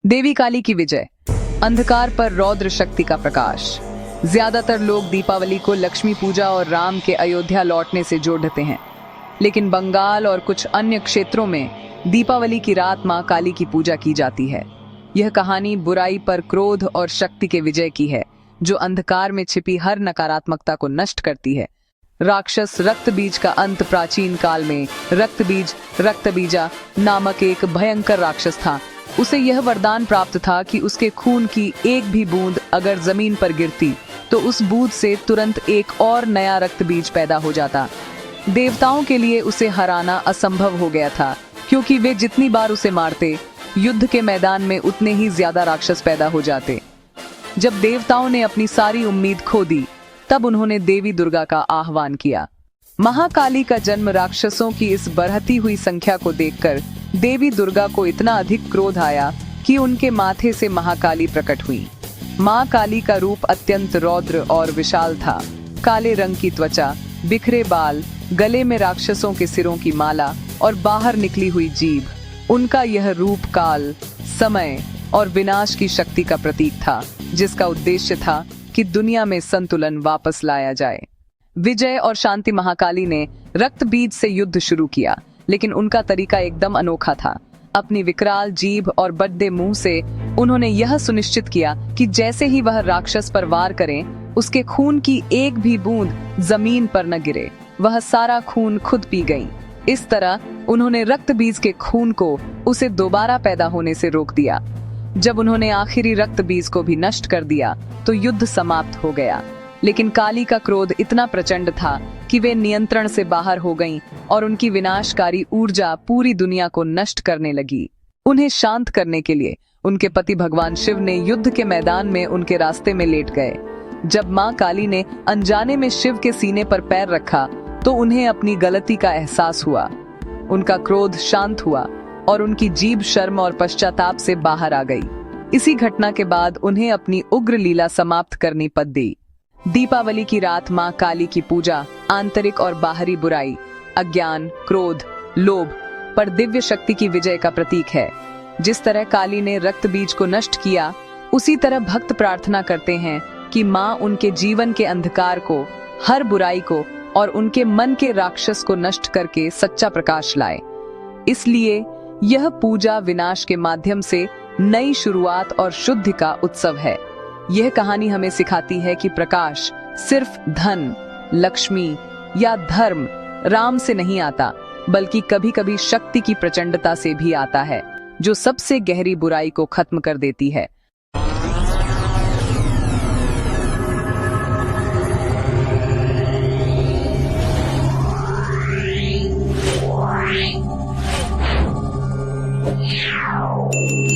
देवी काली की विजय, अंधकार पर रौद्र शक्ति का प्रकाश। ज्यादातर लोग दीपावली को लक्ष्मी पूजा और राम के अयोध्या लौटने से जोड़ते हैं, लेकिन बंगाल और कुछ अन्य क्षेत्रों में दीपावली की रात मां काली की पूजा की जाती है। यह कहानी बुराई पर क्रोध और शक्ति के विजय की है, जो अंधकार में छिपी हर नकारात्मकता को नष्ट करती है। राक्षस रक्तबीज का अंत। प्राचीन काल में रक्तबीजा नामक एक भयंकर राक्षस था। उसे यह वरदान प्राप्त था कि उसके खून की एक भी बूंद अगर जमीन पर गिरती तो उस बूंद से तुरंत एक और नया रक्तबीज पैदा हो जाता। देवताओं के लिए उसे हराना असंभव हो गया था, क्योंकि वे जितनी बार उसे मारते, युद्ध के मैदान में उतने ही ज्यादा राक्षस पैदा हो जाते। जब देवताओं ने अपनी सारी उम्मीद खो दी, तब उन्होंने देवी दुर्गा का आह्वान किया। महाकाली का जन्म राक्षसों की इस बढ़ती हुई संख्या को देखकर देवी दुर्गा को इतना अधिक क्रोध आया कि उनके माथे से महाकाली प्रकट हुई। मां काली का रूप अत्यंत रौद्र और विशाल था। काले रंग की त्वचा, बिखरे बाल, गले में राक्षसों के सिरों की माला और बाहर निकली हुई जीभ। उनका यह रूप काल, समय और विनाश की शक्ति का प्रतीक था, जिसका उद्देश्य था कि दुनिया में संतुलन वापस लाया जाए। विजय और शांति महाकाली ने रक्तबीज से युद्ध शुरू किया, लेकिन उनका तरीका एकदम अनोखा था। अपनी विकराल जीभ और बड़े मुंह से उन्होंने यह सुनिश्चित किया कि जैसे ही वह राक्षस पर वार करें, उसके खून की एक भी बूंद जमीन पर न गिरे। वह सारा खून खुद पी गईं। इस तरह उन्होंने रक्तबीज के खून को उसे दोबारा पैदा होने से रोक दिया। जब उन्होंने आखिरी रक्तबीज को भी नष्ट कर दिया, तो युद्ध समाप्त हो गया। लेकिन काली का क्रोध इतना प्रचंड था कि वे नियंत्रण से बाहर हो गईं और उनकी विनाशकारी ऊर्जा पूरी दुनिया को नष्ट करने लगी। उन्हें शांत करने के लिए उनके पति भगवान शिव ने युद्ध के मैदान में उनके रास्ते में लेट गए। जब मां काली ने अनजाने में शिव के सीने पर पैर रखा, तो उन्हें अपनी गलती का एहसास हुआ। उनका क्रोध शांत हुआ और उनकी जीभ शर्म और पश्चाताप से बाहर आ गई। इसी घटना के बाद उन्हें अपनी उग्र लीला समाप्त करनी पड़ी। दीपावली की रात मां काली की पूजा आंतरिक और बाहरी बुराई, अज्ञान, क्रोध, लोभ पर दिव्य शक्ति की विजय का प्रतीक है। जिस तरह काली ने रक्तबीज को नष्ट किया, उसी तरह भक्त प्रार्थना करते हैं कि मां उनके जीवन के अंधकार को, हर बुराई को और उनके मन के राक्षस को नष्ट करके सच्चा प्रकाश लाए। इसलिए यह पूजा विनाश के माध्यम से नई शुरुआत और शुद्धि का उत्सव है। यह कहानी हमें सिखाती है कि प्रकाश सिर्फ धन, लक्ष्मी या धर्म, राम से नहीं आता, बल्कि कभी-कभी शक्ति की प्रचंडता से भी आता है, जो सबसे गहरी बुराई को खत्म कर देती है। Yeah.